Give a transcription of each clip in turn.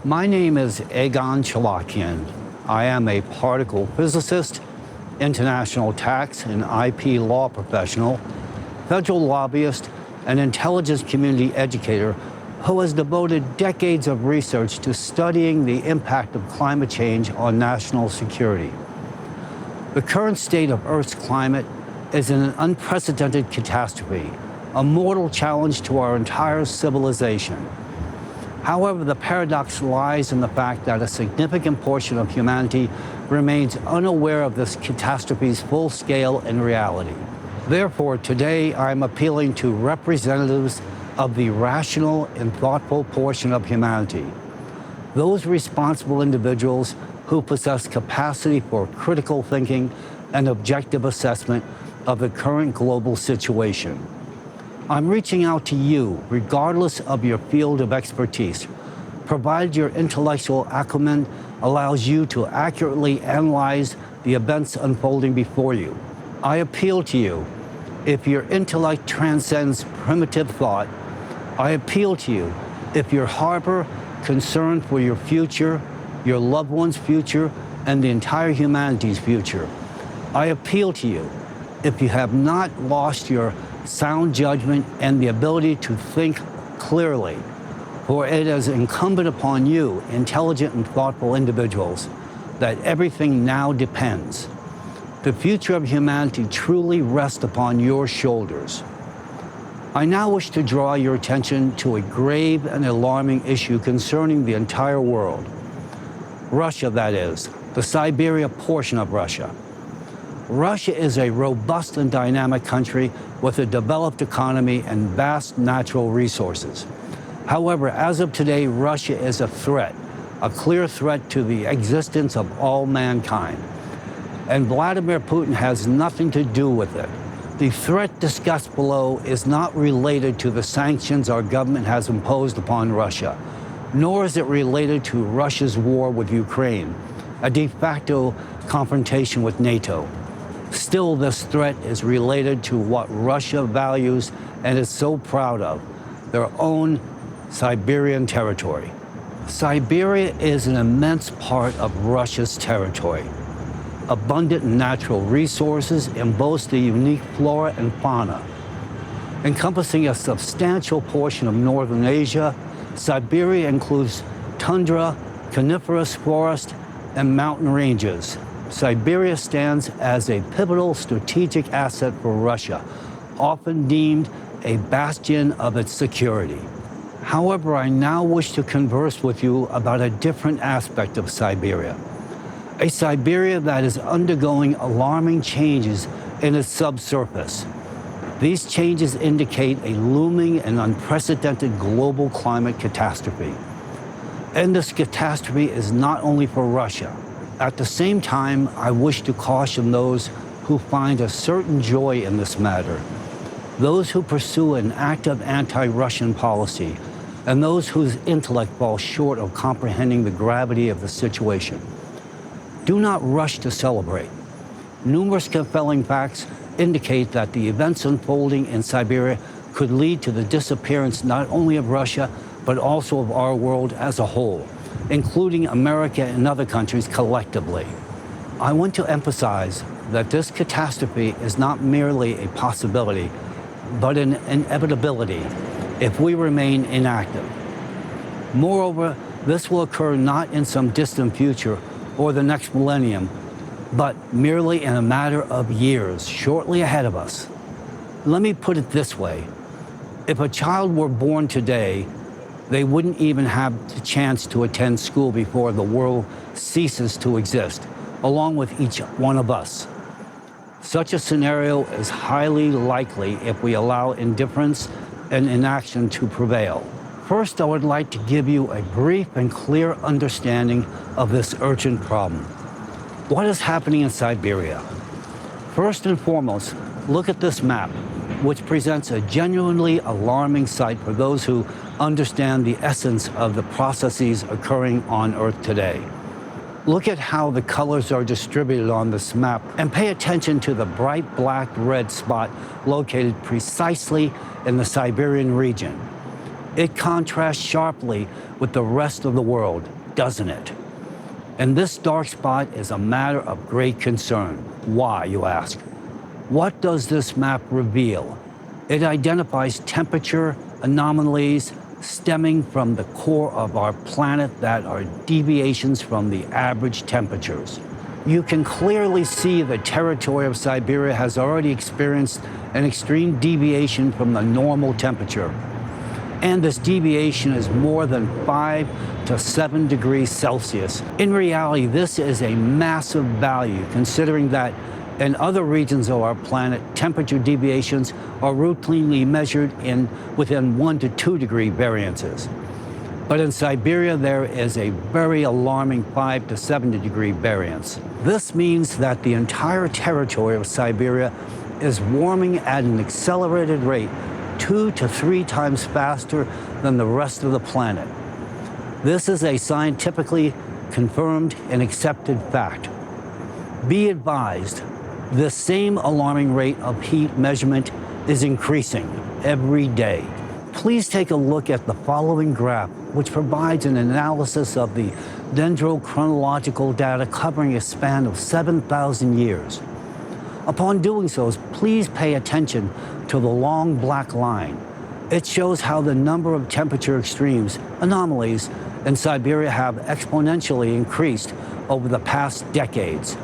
My name is Egon Cholakian. I am a particle physicist, international tax and IP law professional, federal lobbyist, and intelligence community educator who has devoted decades of research to studying the impact of climate change on national security. The current state of Earth's climate is an unprecedented catastrophe, a mortal challenge to our entire civilization. However, the paradox lies in the fact that a significant portion of humanity remains unaware of this catastrophe's full scale and reality. Therefore, today I'm appealing to representatives of the rational and thoughtful portion of humanity, those responsible individuals who possess capacity for critical thinking and objective assessment of the current global situation. I'm reaching out to you, regardless of your field of expertise, provided your intellectual acumen allows you to accurately analyze the events unfolding before you. I appeal to you, if your intellect transcends primitive thought. I appeal to you, if you harbor concern for your future, your loved one's future, and the entire humanity's future. I appeal to you, if you have not lost your sound judgment and the ability to think clearly, for it is incumbent upon you, intelligent and thoughtful individuals, that everything now depends. The future of humanity truly rests upon your shoulders. I now wish to draw your attention to a grave and alarming issue concerning the entire world. Russia, that is, the Siberia portion of Russia. Russia is a robust and dynamic country with a developed economy and vast natural resources. However, as of today, Russia is a threat, a clear threat to the existence of all mankind. And Vladimir Putin has nothing to do with it. The threat discussed below is not related to the sanctions our government has imposed upon Russia, nor is it related to Russia's war with Ukraine, a de facto confrontation with NATO. Still, this threat is related to what Russia values and is so proud of, their own Siberian territory. Siberia is an immense part of Russia's territory, abundant in natural resources and boasts a unique flora and fauna. Encompassing a substantial portion of northern Asia, Siberia includes tundra, coniferous forest, and mountain ranges. Siberia stands as a pivotal strategic asset for Russia, often deemed a bastion of its security. However, I now wish to converse with you about a different aspect of Siberia, a Siberia that is undergoing alarming changes in its subsurface. These changes indicate a looming and unprecedented global climate catastrophe. And this catastrophe is not only for Russia. At the same time, I wish to caution those who find a certain joy in this matter, those who pursue an active anti-Russian policy, and those whose intellect falls short of comprehending the gravity of the situation. Do not rush to celebrate. Numerous compelling facts indicate that the events unfolding in Siberia could lead to the disappearance not only of Russia, but also of our world as a whole, including America and other countries collectively. I want to emphasize that this catastrophe is not merely a possibility, but an inevitability if we remain inactive. Moreover, this will occur not in some distant future or the next millennium, but merely in a matter of years, shortly ahead of us. Let me put it this way. If a child were born today, they wouldn't even have the chance to attend school before the world ceases to exist, along with each one of us. Such a scenario is highly likely if we allow indifference and inaction to prevail. First, I would like to give you a brief and clear understanding of this urgent problem. What is happening in Siberia? First and foremost, look at this map, which presents a genuinely alarming sight for those who understand the essence of the processes occurring on Earth today. Look at how the colors are distributed on this map and pay attention to the bright black-red spot located precisely in the Siberian region. It contrasts sharply with the rest of the world, doesn't it? And this dark spot is a matter of great concern. Why, you ask? What does this map reveal? It identifies temperature anomalies stemming from the core of our planet that are deviations from the average temperatures. You can clearly see the territory of Siberia has already experienced an extreme deviation from the normal temperature. And this deviation is more than 5 to 7 degrees Celsius. In reality, this is a massive value, considering that in other regions of our planet, temperature deviations are routinely measured in within 1 to 2 degree variances. But in Siberia, there is a very alarming 5 to 7 degree variance. This means that the entire territory of Siberia is warming at an accelerated rate 2 to 3 times faster than the rest of the planet. This is a scientifically confirmed and accepted fact. Be advised, this same alarming rate of heat measurement is increasing every day. Please take a look at the following graph, which provides an analysis of the dendrochronological data covering a span of 7,000 years. Upon doing so, please pay attention to the long black line. It shows how the number of temperature extremes, anomalies, in Siberia have exponentially increased over the past decades.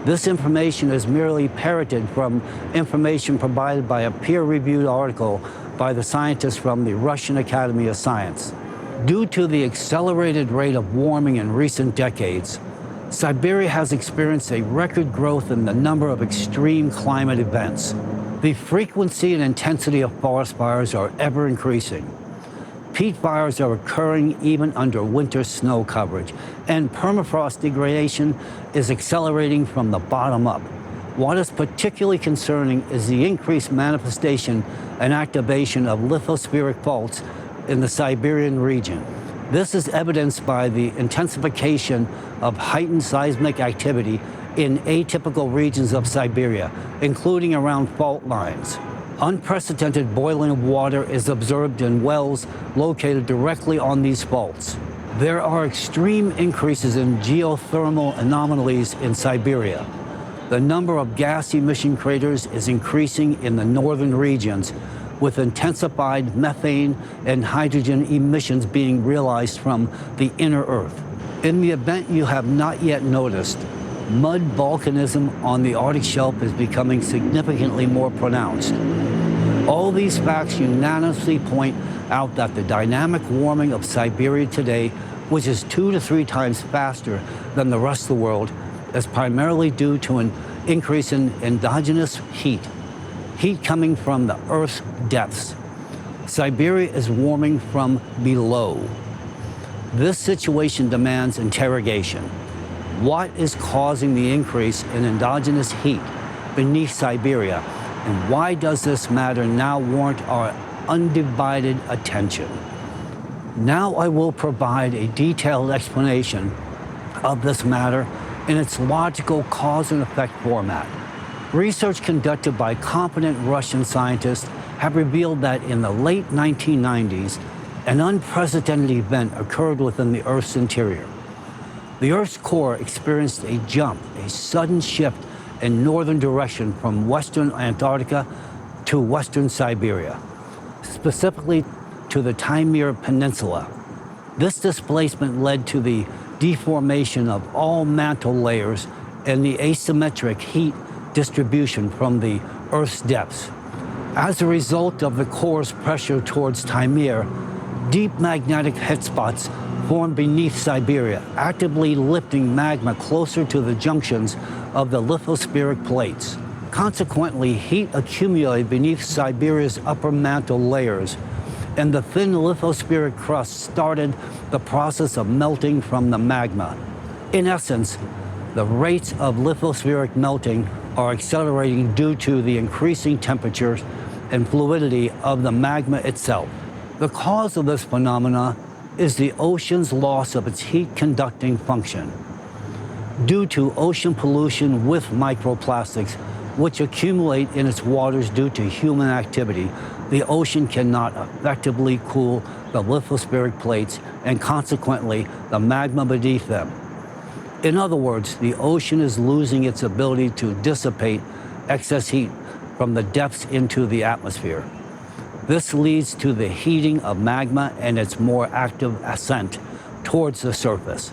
This information is merely parroted from information provided by a peer-reviewed article by the scientists from the Russian Academy of Science. Due to the accelerated rate of warming in recent decades, Siberia has experienced a record growth in the number of extreme climate events. The frequency and intensity of forest fires are ever increasing. Peat fires are occurring even under winter snow coverage, and permafrost degradation is accelerating from the bottom up. What is particularly concerning is the increased manifestation and activation of lithospheric faults in the Siberian region. This is evidenced by the intensification of heightened seismic activity in atypical regions of Siberia, including around fault lines. Unprecedented boiling of water is observed in wells located directly on these faults. There are extreme increases in geothermal anomalies in Siberia. The number of gas emission craters is increasing in the northern regions, with intensified methane and hydrogen emissions being realized from the inner Earth. In the event you have not yet noticed, mud volcanism on the Arctic shelf is becoming significantly more pronounced. All these facts unanimously point out that the dynamic warming of Siberia today, which is 2 to 3 times faster than the rest of the world, is primarily due to an increase in endogenous heat coming from the Earth's depths. Siberia is warming from below. This situation demands interrogation. What is causing the increase in endogenous heat beneath Siberia, and why does this matter now warrant our undivided attention? Now I will provide a detailed explanation of this matter in its logical cause and effect format. Research conducted by competent Russian scientists have revealed that in the late 1990s, an unprecedented event occurred within the Earth's interior. The Earth's core experienced a jump, a sudden shift in northern direction from western Antarctica to western Siberia, specifically to the Taimyr Peninsula. This displacement led to the deformation of all mantle layers and the asymmetric heat distribution from the Earth's depths. As a result of the core's pressure towards Taimyr, deep magnetic hotspots formed beneath Siberia, actively lifting magma closer to the junctions of the lithospheric plates. Consequently, heat accumulated beneath Siberia's upper mantle layers, and the thin lithospheric crust started the process of melting from the magma. In essence, the rates of lithospheric melting are accelerating due to the increasing temperatures and fluidity of the magma itself. The cause of this phenomena is the ocean's loss of its heat-conducting function. Due to ocean pollution with microplastics, which accumulate in its waters due to human activity, the ocean cannot effectively cool the lithospheric plates and consequently the magma beneath them. In other words, the ocean is losing its ability to dissipate excess heat from the depths into the atmosphere. This leads to the heating of magma and its more active ascent towards the surface,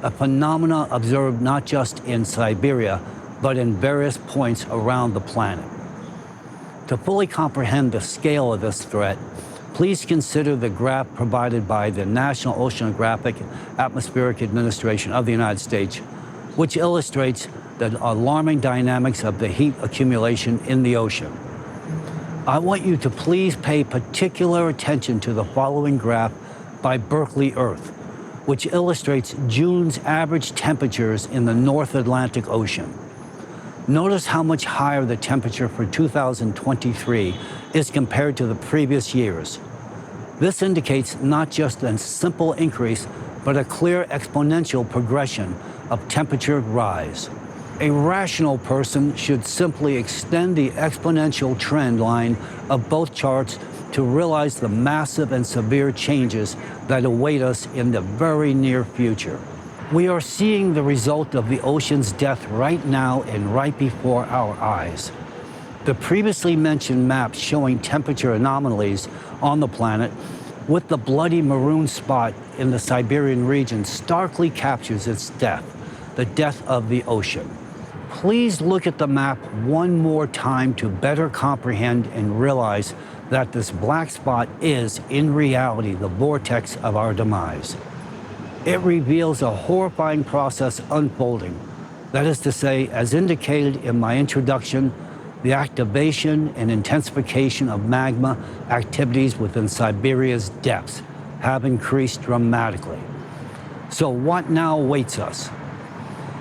a phenomenon observed not just in Siberia, but in various points around the planet. To fully comprehend the scale of this threat, please consider the graph provided by the National Oceanographic and Atmospheric Administration of the United States, which illustrates the alarming dynamics of the heat accumulation in the ocean. I want you to please pay particular attention to the following graph by Berkeley Earth, which illustrates June's average temperatures in the North Atlantic Ocean. Notice how much higher the temperature for 2023 is compared to the previous years. This indicates not just a simple increase, but a clear exponential progression of temperature rise. A rational person should simply extend the exponential trend line of both charts to realize the massive and severe changes that await us in the very near future. We are seeing the result of the ocean's death right now and right before our eyes. The previously mentioned map showing temperature anomalies on the planet with the bloody maroon spot in the Siberian region starkly captures its death, the death of the ocean. Please look at the map one more time to better comprehend and realize that this black spot is, in reality, the vortex of our demise. It reveals a horrifying process unfolding. That is to say, as indicated in my introduction, the activation and intensification of magma activities within Siberia's depths have increased dramatically. So what now awaits us?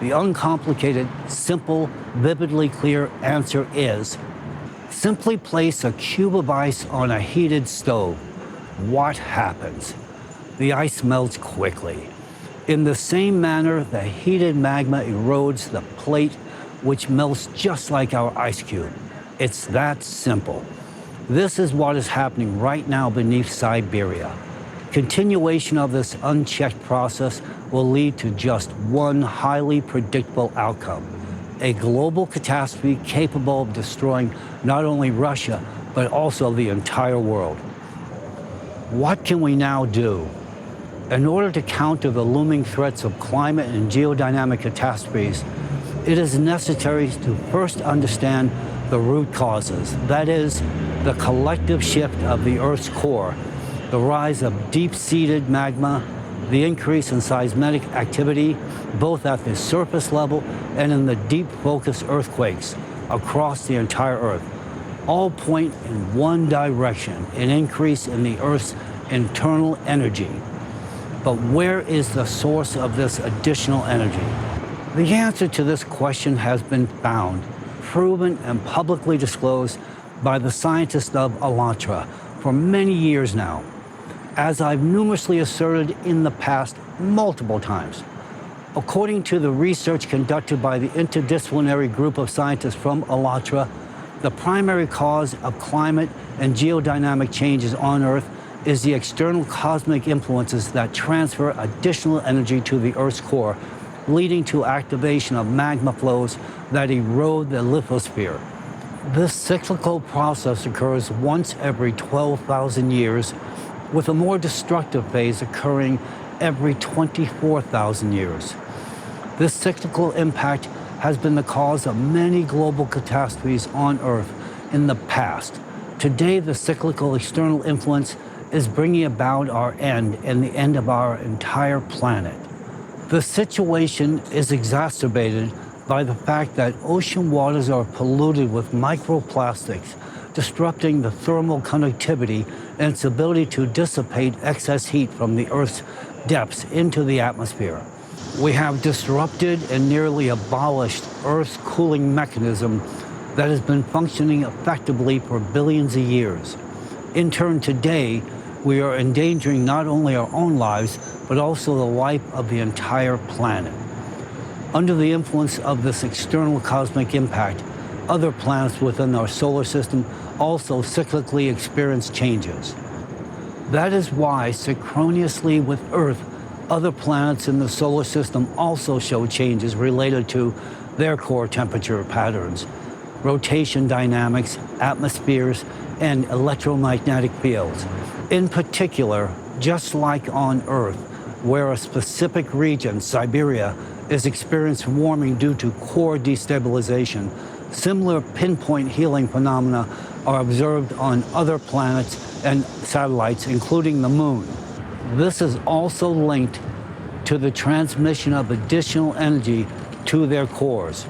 The uncomplicated, simple, vividly clear answer is simply place a cube of ice on a heated stove. What happens? The ice melts quickly. In the same manner, the heated magma erodes the plate, which melts just like our ice cube. It's that simple. This is what is happening right now beneath Siberia. Continuation of this unchecked process will lead to just one highly predictable outcome: a global catastrophe capable of destroying not only Russia, but also the entire world. What can we now do? In order to counter the looming threats of climate and geodynamic catastrophes, it is necessary to first understand the root causes, that is, the collective shift of the Earth's core, the rise of deep-seated magma, the increase in seismic activity, both at the surface level and in the deep focus earthquakes across the entire Earth. All point in one direction, an increase in the Earth's internal energy. But where is the source of this additional energy? The answer to this question has been found, proven, and publicly disclosed by the scientists of Alatra for many years now. As I've numerously asserted in the past multiple times, according to the research conducted by the interdisciplinary group of scientists from Alatra, the primary cause of climate and geodynamic changes on Earth is the external cosmic influences that transfer additional energy to the Earth's core, leading to activation of magma flows that erode the lithosphere. This cyclical process occurs once every 12,000 years, with a more destructive phase occurring every 24,000 years. This cyclical impact has been the cause of many global catastrophes on Earth in the past. Today, the cyclical external influence is bringing about our end and the end of our entire planet. The situation is exacerbated by the fact that ocean waters are polluted with microplastics, disrupting the thermal conductivity and its ability to dissipate excess heat from the Earth's depths into the atmosphere. We have disrupted and nearly abolished Earth's cooling mechanism that has been functioning effectively for billions of years. In turn, today, we are endangering not only our own lives, but also the life of the entire planet. Under the influence of this external cosmic impact, other planets within our solar system also cyclically experience changes. That is why, synchronously with Earth, other planets in the solar system also show changes related to their core temperature patterns, rotation dynamics, atmospheres, and electromagnetic fields. In particular, just like on Earth, where a specific region, Siberia, is experiencing warming due to core destabilization, similar pinpoint healing phenomena are observed on other planets and satellites, including the Moon. This is also linked to the transmission of additional energy to their cores.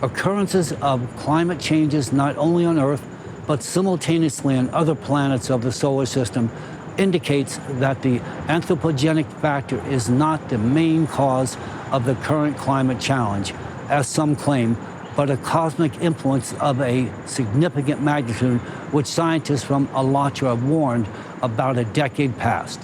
Occurrences of climate changes not only on Earth, but simultaneously on other planets of the solar system indicates that the anthropogenic factor is not the main cause of the current climate challenge, as some claim, but a cosmic influence of a significant magnitude, which scientists from Alatra warned about a decade past.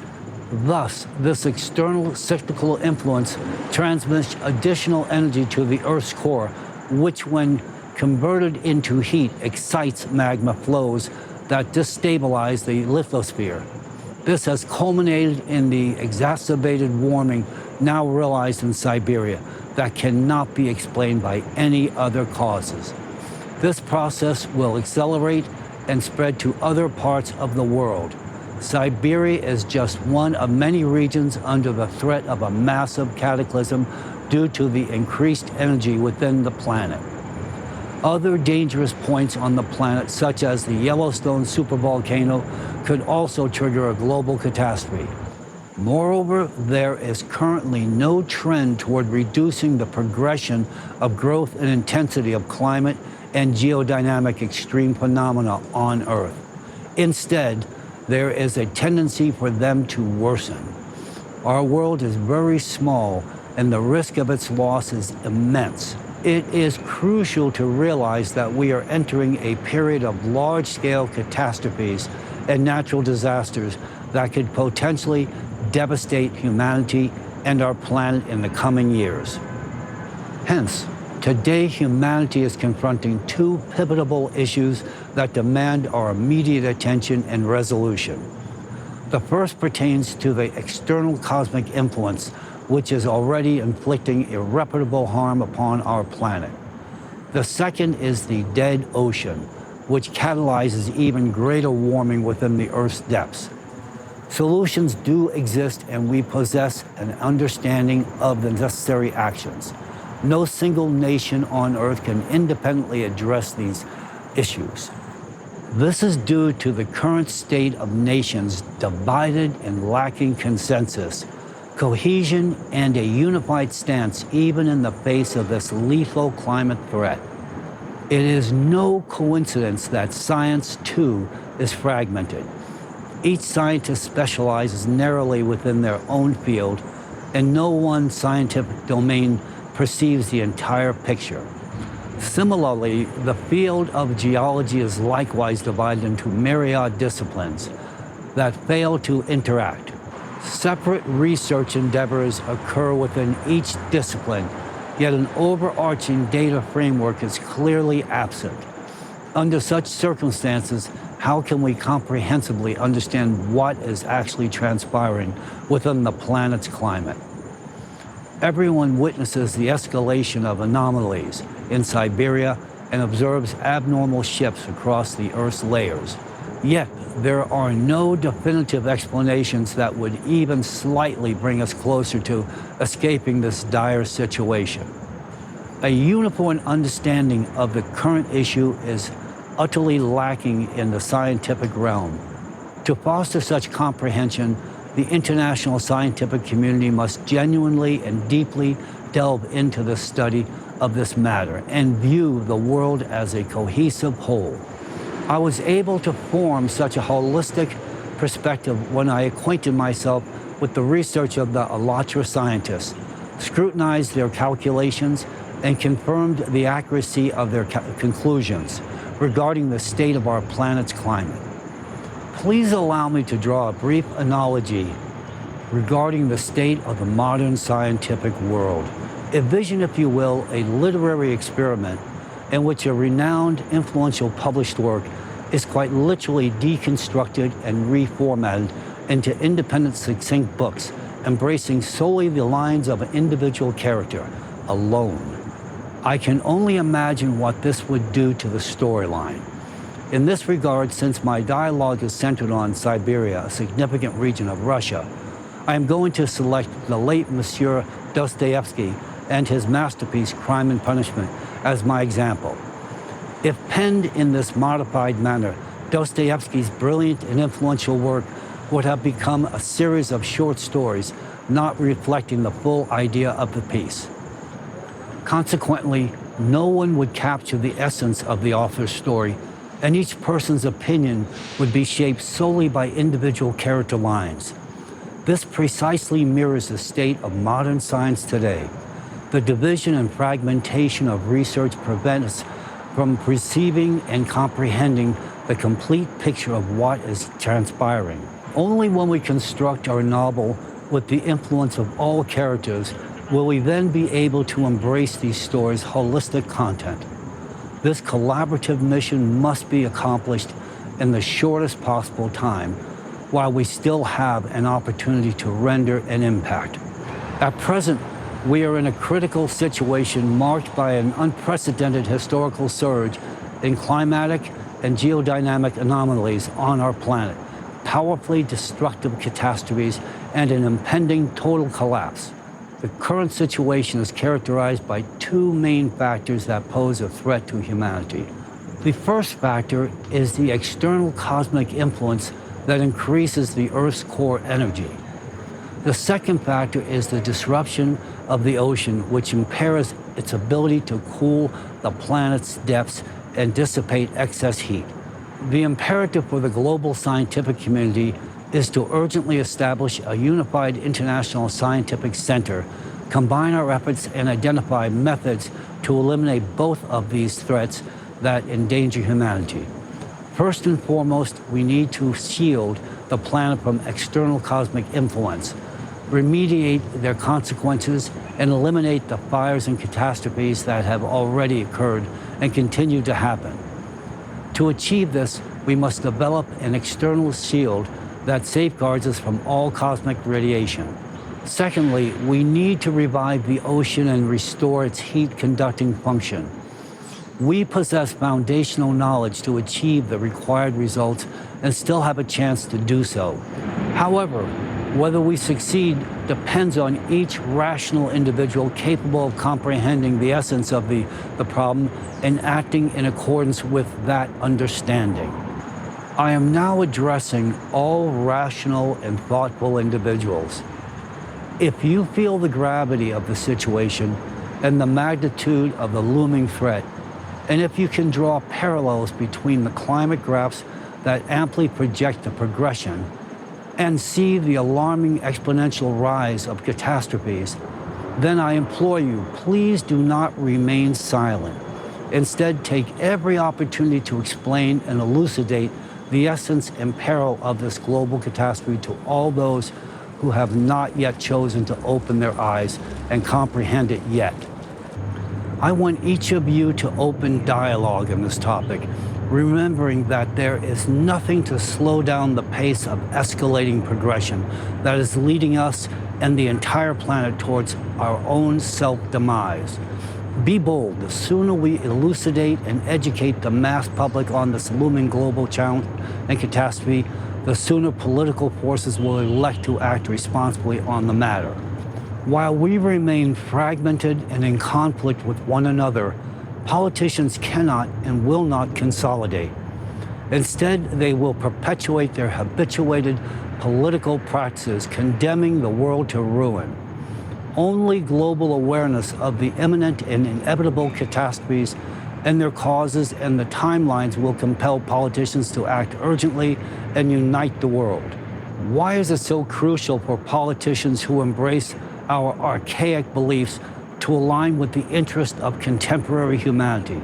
Thus, this external cyclical influence transmits additional energy to the Earth's core, which, when converted into heat, excites magma flows that destabilize the lithosphere. This has culminated in the exacerbated warming now realized in Siberia that cannot be explained by any other causes. This process will accelerate and spread to other parts of the world. Siberia is just one of many regions under the threat of a massive cataclysm due to the increased energy within the planet. Other dangerous points on the planet, such as the Yellowstone supervolcano, could also trigger a global catastrophe. Moreover, there is currently no trend toward reducing the progression of growth and intensity of climate and geodynamic extreme phenomena on Earth. Instead, there is a tendency for them to worsen. Our world is very small, and the risk of its loss is immense. It is crucial to realize that we are entering a period of large-scale catastrophes and natural disasters that could potentially devastate humanity and our planet in the coming years. Hence, today humanity is confronting two pivotal issues that demand our immediate attention and resolution. The first pertains to the external cosmic influence, which is already inflicting irreparable harm upon our planet. The second is the dead ocean, which catalyzes even greater warming within the Earth's depths. Solutions do exist, and we possess an understanding of the necessary actions. No single nation on Earth can independently address these issues. This is due to the current state of nations divided and lacking consensus, cohesion, and a unified stance even in the face of this lethal climate threat. It is no coincidence that science, too, is fragmented. Each scientist specializes narrowly within their own field, and no one scientific domain perceives the entire picture. Similarly, the field of geology is likewise divided into myriad disciplines that fail to interact. Separate research endeavors occur within each discipline, yet an overarching data framework is clearly absent. Under such circumstances, how can we comprehensively understand what is actually transpiring within the planet's climate? Everyone witnesses the escalation of anomalies in Siberia and observes abnormal shifts across the Earth's layers. Yet, there are no definitive explanations that would even slightly bring us closer to escaping this dire situation. A uniform understanding of the current issue is utterly lacking in the scientific realm. To foster such comprehension, the international scientific community must genuinely and deeply delve into the study of this matter and view the world as a cohesive whole. I was able to form such a holistic perspective when I acquainted myself with the research of the Alatra scientists, scrutinized their calculations, and confirmed the accuracy of their conclusions regarding the state of our planet's climate. Please allow me to draw a brief analogy regarding the state of the modern scientific world. Envision, if you will, a literary experiment in which a renowned, influential published work is quite literally deconstructed and reformatted into independent, succinct books, embracing solely the lines of an individual character, alone. I can only imagine what this would do to the storyline. In this regard, since my dialogue is centered on Siberia, a significant region of Russia, I am going to select the late Monsieur Dostoevsky and his masterpiece, Crime and Punishment, as my example. If penned in this modified manner, Dostoevsky's brilliant and influential work would have become a series of short stories, not reflecting the full idea of the piece. Consequently, no one would capture the essence of the author's story, and each person's opinion would be shaped solely by individual character lines. This precisely mirrors the state of modern science today. The division and fragmentation of research prevent us from perceiving and comprehending the complete picture of what is transpiring. Only when we construct our novel with the influence of all characters will we then be able to embrace these stories' holistic content. This collaborative mission must be accomplished in the shortest possible time, while we still have an opportunity to render an impact. At present, we are in a critical situation marked by an unprecedented historical surge in climatic and geodynamic anomalies on our planet, powerfully destructive catastrophes, and an impending total collapse. The current situation is characterized by two main factors that pose a threat to humanity. The first factor is the external cosmic influence that increases the Earth's core energy. The second factor is the disruption of the ocean, which impairs its ability to cool the planet's depths and dissipate excess heat. The imperative for the global scientific community is to urgently establish a unified international scientific center, combine our efforts, and identify methods to eliminate both of these threats that endanger humanity. First and foremost, we need to shield the planet from external cosmic influence, remediate their consequences, and eliminate the fires and catastrophes that have already occurred and continue to happen. To achieve this, we must develop an external shield that safeguards us from all cosmic radiation. Secondly, we need to revive the ocean and restore its heat-conducting function. We possess foundational knowledge to achieve the required results and still have a chance to do so. However, whether we succeed depends on each rational individual capable of comprehending the essence of the problem and acting in accordance with that understanding. I am now addressing all rational and thoughtful individuals. If you feel the gravity of the situation and the magnitude of the looming threat, and if you can draw parallels between the climate graphs that amply project the progression and see the alarming exponential rise of catastrophes, then I implore you, please do not remain silent. Instead, take every opportunity to explain and elucidate the essence and peril of this global catastrophe to all those who have not yet chosen to open their eyes and comprehend it yet. I want each of you to open dialogue on this topic, remembering that there is nothing to slow down the pace of escalating progression that is leading us and the entire planet towards our own self-demise. Be bold. The sooner we elucidate and educate the mass public on this looming global challenge and catastrophe, the sooner political forces will elect to act responsibly on the matter. While we remain fragmented and in conflict with one another, politicians cannot and will not consolidate. Instead, they will perpetuate their habituated political practices, condemning the world to ruin. Only global awareness of the imminent and inevitable catastrophes and their causes and the timelines will compel politicians to act urgently and unite the world. Why is it so crucial for politicians who embrace our archaic beliefs to align with the interest of contemporary humanity?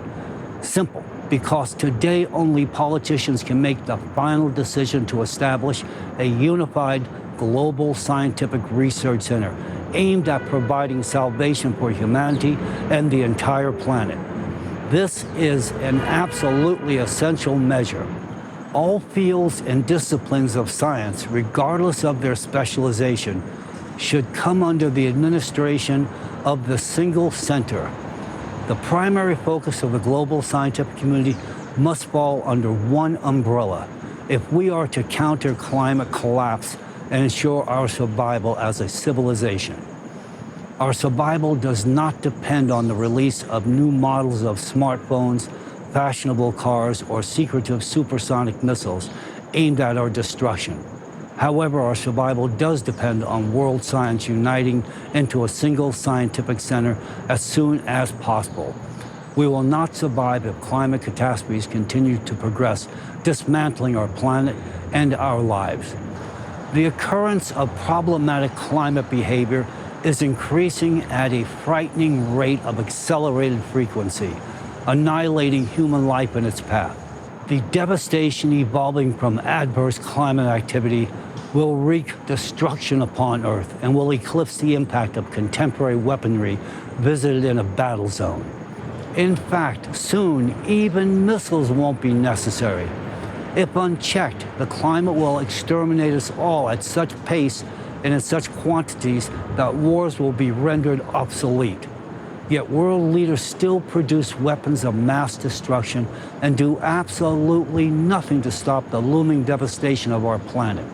Simple, because today only politicians can make the final decision to establish a unified global scientific research center aimed at providing salvation for humanity and the entire planet. This is an absolutely essential measure. All fields and disciplines of science, regardless of their specialization, should come under the administration of the single center. The primary focus of the global scientific community must fall under one umbrella if we are to counter climate collapse and ensure our survival as a civilization. Our survival does not depend on the release of new models of smartphones, fashionable cars, or secretive supersonic missiles aimed at our destruction. However, our survival does depend on world science uniting into a single scientific center as soon as possible. We will not survive if climate catastrophes continue to progress, dismantling our planet and our lives. The occurrence of problematic climate behavior is increasing at a frightening rate of accelerated frequency, annihilating human life in its path. The devastation evolving from adverse climate activity will wreak destruction upon Earth and will eclipse the impact of contemporary weaponry visited in a battle zone. In fact, soon, even missiles won't be necessary. If unchecked, the climate will exterminate us all at such pace and in such quantities that wars will be rendered obsolete. Yet world leaders still produce weapons of mass destruction and do absolutely nothing to stop the looming devastation of our planet.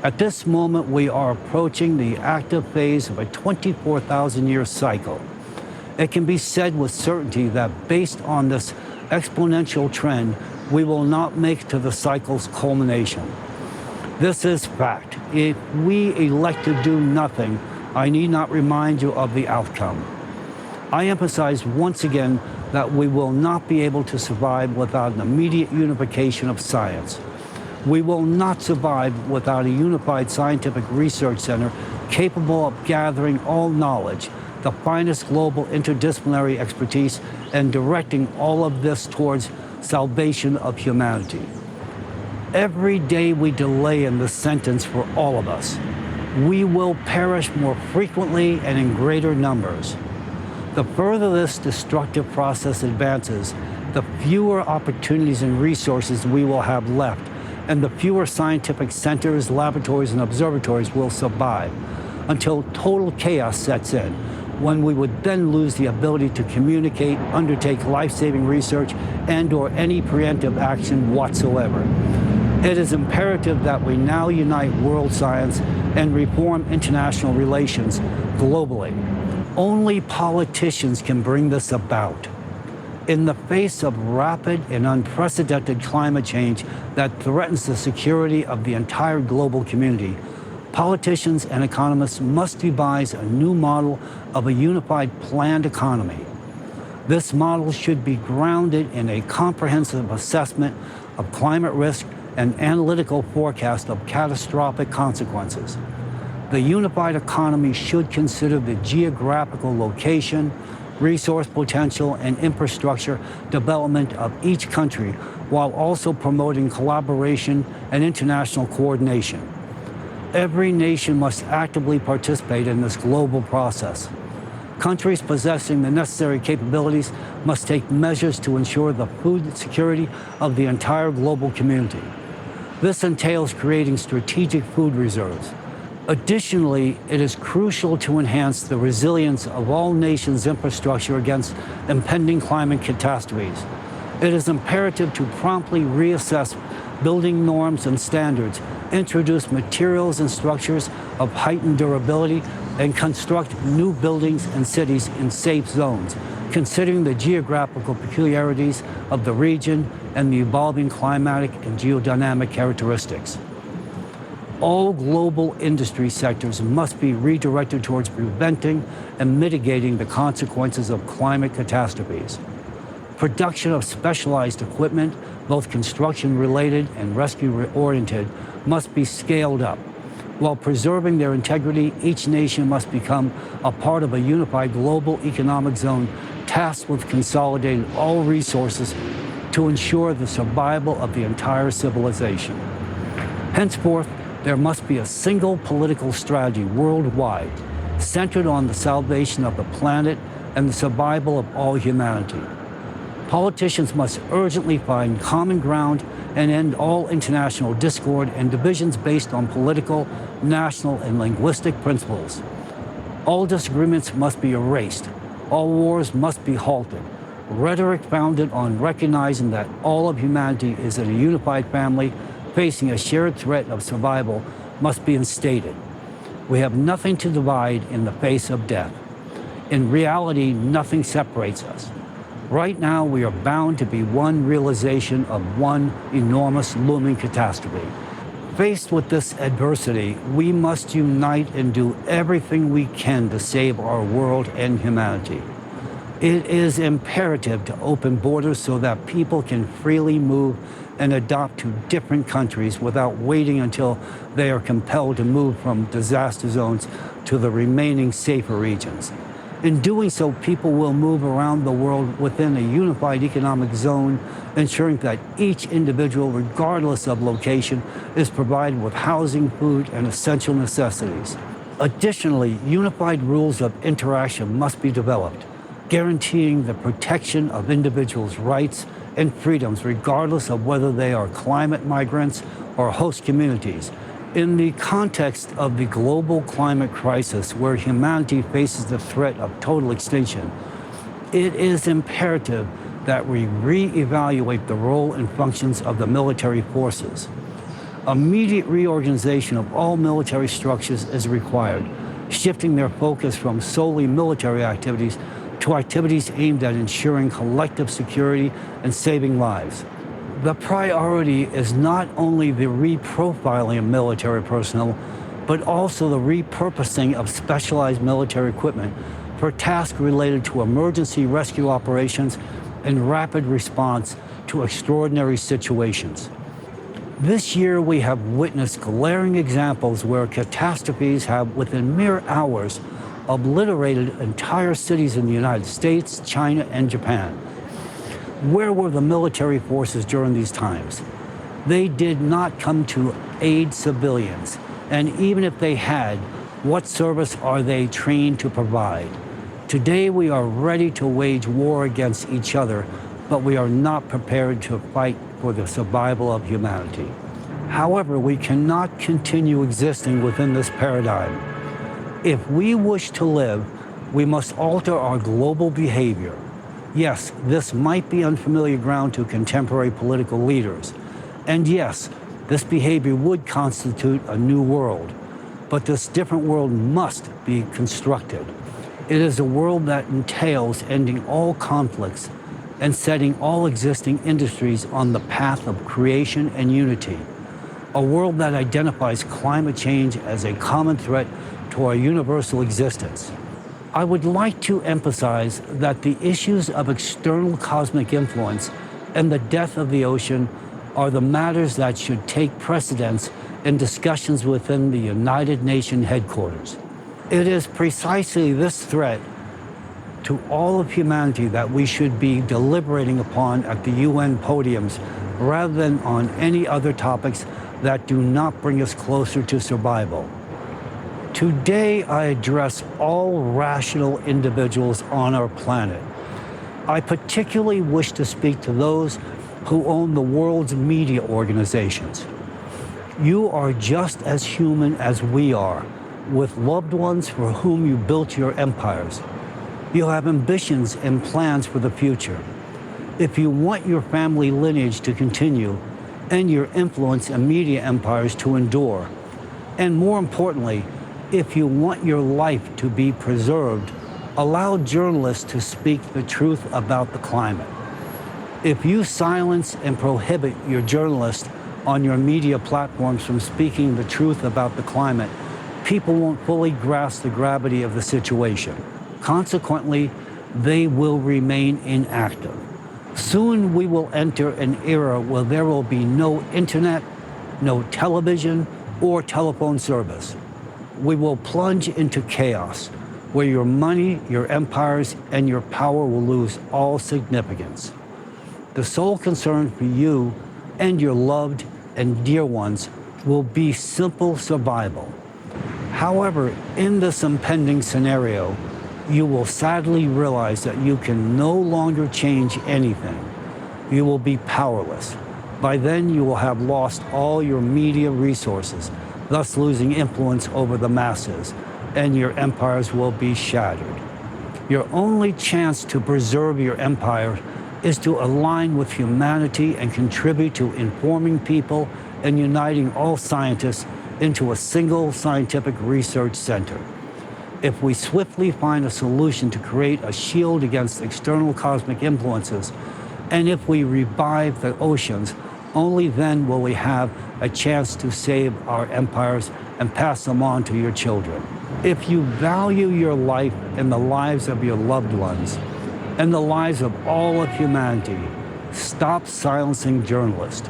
At this moment, we are approaching the active phase of a 24,000-year cycle. It can be said with certainty that based on this exponential trend, we will not make to the cycle's culmination. This is fact. If we elect to do nothing, I need not remind you of the outcome. I emphasize once again that we will not be able to survive without an immediate unification of science. We will not survive without a unified scientific research center capable of gathering all knowledge, the finest global interdisciplinary expertise, and directing all of this towards salvation of humanity. Every day we delay in this sentence for all of us, we will perish more frequently and in greater numbers. The further this destructive process advances, the fewer opportunities and resources we will have left, and the fewer scientific centers, laboratories, and observatories will survive, until total chaos sets in, when we would then lose the ability to communicate, undertake life-saving research, and/or any preemptive action whatsoever. It is imperative that we now unite world science and reform international relations globally. Only politicians can bring this about. In the face of rapid and unprecedented climate change that threatens the security of the entire global community, politicians and economists must devise a new model of a unified planned economy. This model should be grounded in a comprehensive assessment of climate risk and analytical forecast of catastrophic consequences. The unified economy should consider the geographical location, resource potential, and infrastructure development of each country, while also promoting collaboration and international coordination. Every nation must actively participate in this global process. Countries possessing the necessary capabilities must take measures to ensure the food security of the entire global community. This entails creating strategic food reserves. Additionally, it is crucial to enhance the resilience of all nations' infrastructure against impending climate catastrophes. It is imperative to promptly reassess building norms and standards, introduce materials and structures of heightened durability, and construct new buildings and cities in safe zones, considering the geographical peculiarities of the region and the evolving climatic and geodynamic characteristics. All global industry sectors must be redirected towards preventing and mitigating the consequences of climate catastrophes. Production of specialized equipment, both construction-related and rescue-oriented, must be scaled up. While preserving their integrity, each nation must become a part of a unified global economic zone tasked with consolidating all resources to ensure the survival of the entire civilization. Henceforth, there must be a single political strategy worldwide centered on the salvation of the planet and the survival of all humanity. Politicians must urgently find common ground and end all international discord and divisions based on political, national, and linguistic principles. All disagreements must be erased. All wars must be halted. Rhetoric founded on recognizing that all of humanity is in a unified family facing a shared threat of survival must be instated. We have nothing to divide in the face of death. In reality, nothing separates us. Right now, we are bound to be one realization of one enormous looming catastrophe. Faced with this adversity, we must unite and do everything we can to save our world and humanity. It is imperative to open borders so that people can freely move and adopt to different countries without waiting until they are compelled to move from disaster zones to the remaining safer regions. In doing so, people will move around the world within a unified economic zone, ensuring that each individual, regardless of location, is provided with housing, food, and essential necessities. Additionally, unified rules of interaction must be developed, guaranteeing the protection of individuals' rights and freedoms, regardless of whether they are climate migrants or host communities. In the context of the global climate crisis, where humanity faces the threat of total extinction, it is imperative that we reevaluate the role and functions of the military forces. Immediate reorganization of all military structures is required, shifting their focus from solely military activities to activities aimed at ensuring collective security and saving lives. The priority is not only the reprofiling of military personnel, but also the repurposing of specialized military equipment for tasks related to emergency rescue operations and rapid response to extraordinary situations. This year, we have witnessed glaring examples where catastrophes have, within mere hours, obliterated entire cities in the United States, China, and Japan. Where were the military forces during these times? They did not come to aid civilians, and even if they had, what service are they trained to provide? Today, we are ready to wage war against each other, but we are not prepared to fight for the survival of humanity. However, we cannot continue existing within this paradigm. If we wish to live, we must alter our global behavior. Yes, this might be unfamiliar ground to contemporary political leaders. And yes, this behavior would constitute a new world. But this different world must be constructed. It is a world that entails ending all conflicts and setting all existing industries on the path of creation and unity. A world that identifies climate change as a common threat to our universal existence. I would like to emphasize that the issues of external cosmic influence and the death of the ocean are the matters that should take precedence in discussions within the United Nations headquarters. It is precisely this threat to all of humanity that we should be deliberating upon at the UN podiums rather than on any other topics that do not bring us closer to survival. Today, I address all rational individuals on our planet. I particularly wish to speak to those who own the world's media organizations. You are just as human as we are, with loved ones for whom you built your empires. You have ambitions and plans for the future. If you want your family lineage to continue and your influence and media empires to endure, and more importantly, if you want your life to be preserved, allow journalists to speak the truth about the climate. If you silence and prohibit your journalists on your media platforms from speaking the truth about the climate, people won't fully grasp the gravity of the situation. Consequently, they will remain inactive. Soon we will enter an era where there will be no internet, no television, or telephone service. We will plunge into chaos, where your money, your empires, and your power will lose all significance. The sole concern for you and your loved and dear ones will be simple survival. However, in this impending scenario, you will sadly realize that you can no longer change anything. You will be powerless. By then, you will have lost all your media resources, thus losing influence over the masses, and your empires will be shattered. Your only chance to preserve your empire is to align with humanity and contribute to informing people and uniting all scientists into a single scientific research center. If we swiftly find a solution to create a shield against external cosmic influences, and if we revive the oceans, only then will we have a chance to save our empires and pass them on to your children. If you value your life and the lives of your loved ones, and the lives of all of humanity, stop silencing journalists.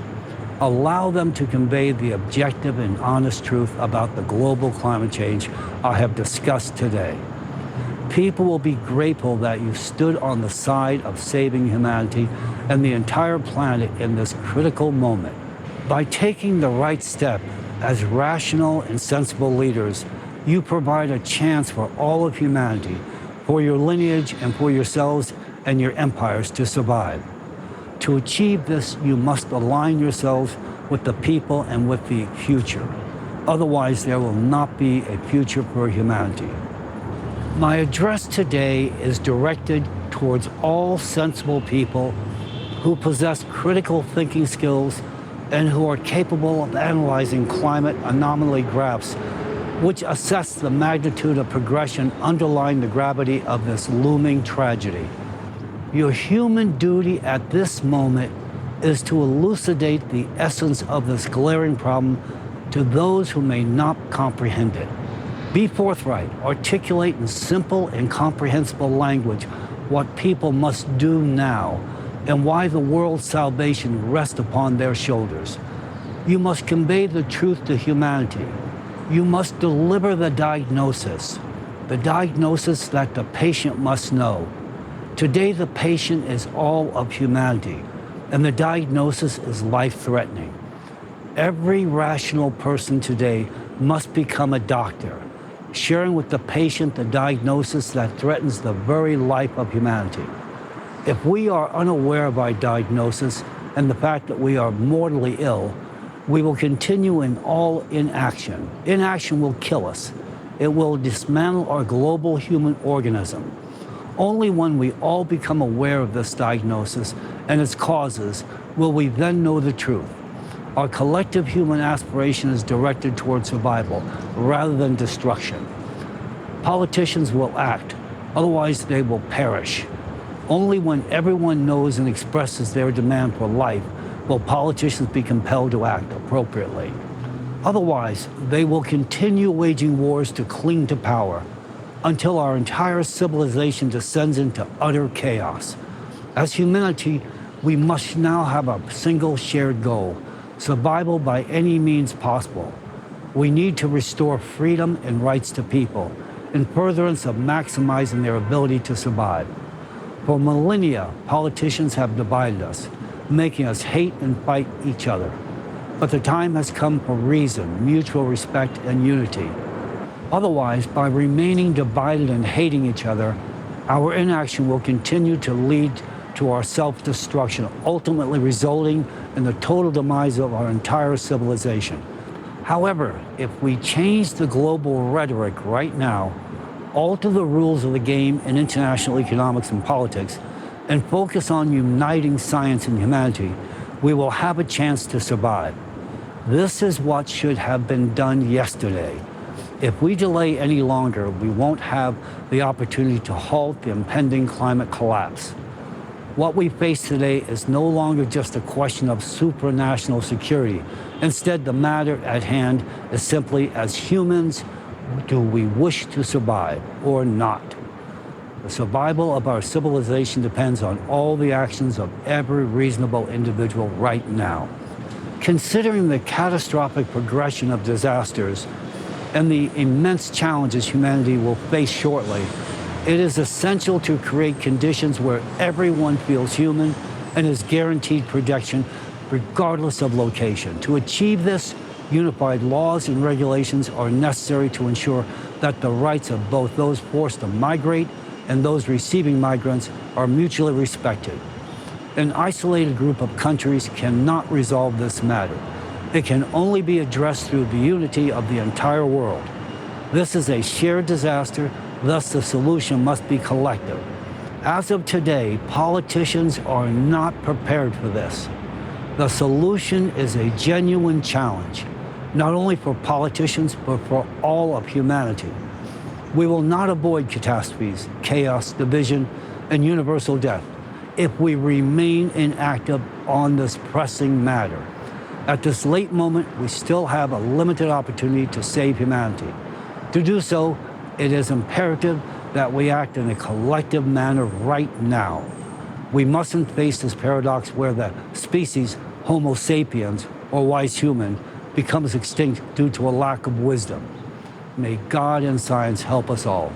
Allow them to convey the objective and honest truth about the global climate change I have discussed today. People will be grateful that you stood on the side of saving humanity and the entire planet in this critical moment. By taking the right step as rational and sensible leaders, you provide a chance for all of humanity, for your lineage and for yourselves and your empires to survive. To achieve this, you must align yourselves with the people and with the future. Otherwise, there will not be a future for humanity. My address today is directed towards all sensible people who possess critical thinking skills and who are capable of analyzing climate anomaly graphs, which assess the magnitude of progression underlying the gravity of this looming tragedy. Your human duty at this moment is to elucidate the essence of this glaring problem to those who may not comprehend it. Be forthright, articulate in simple and comprehensible language what people must do now and why the world's salvation rests upon their shoulders. You must convey the truth to humanity. You must deliver the diagnosis that the patient must know. Today, the patient is all of humanity, and the diagnosis is life-threatening. Every rational person today must become a doctor, sharing with the patient the diagnosis that threatens the very life of humanity. If we are unaware of our diagnosis and the fact that we are mortally ill, we will continue in all inaction. Inaction will kill us. It will dismantle our global human organism. Only when we all become aware of this diagnosis and its causes will we then know the truth. Our collective human aspiration is directed toward survival rather than destruction. Politicians will act, otherwise they will perish. Only when everyone knows and expresses their demand for life will politicians be compelled to act appropriately. Otherwise, they will continue waging wars to cling to power until our entire civilization descends into utter chaos. As humanity, we must now have a single shared goal: survival by any means possible. We need to restore freedom and rights to people in furtherance of maximizing their ability to survive. For millennia, politicians have divided us, making us hate and fight each other. But the time has come for reason, mutual respect, and unity. Otherwise, by remaining divided and hating each other, our inaction will continue to lead to our self-destruction, ultimately resulting in the total demise of our entire civilization. However, if we change the global rhetoric right now, alter the rules of the game in international economics and politics, and focus on uniting science and humanity, we will have a chance to survive. This is what should have been done yesterday. If we delay any longer, we won't have the opportunity to halt the impending climate collapse. What we face today is no longer just a question of supranational security. Instead, the matter at hand is simply, as humans, do we wish to survive or not? The survival of our civilization depends on all the actions of every reasonable individual right now. Considering the catastrophic progression of disasters and the immense challenges humanity will face shortly, it is essential to create conditions where everyone feels human and is guaranteed protection regardless of location. To achieve this, unified laws and regulations are necessary to ensure that the rights of both those forced to migrate and those receiving migrants are mutually respected. An isolated group of countries cannot resolve this matter. It can only be addressed through the unity of the entire world. This is a shared disaster, thus the solution must be collective. As of today, politicians are not prepared for this. The solution is a genuine challenge, not only for politicians, but for all of humanity. We will not avoid catastrophes, chaos, division, and universal death if we remain inactive on this pressing matter. At this late moment, we still have a limited opportunity to save humanity. To do so, it is imperative that we act in a collective manner right now. We mustn't face this paradox where the species Homo sapiens, or wise human, becomes extinct due to a lack of wisdom. May God and science help us all.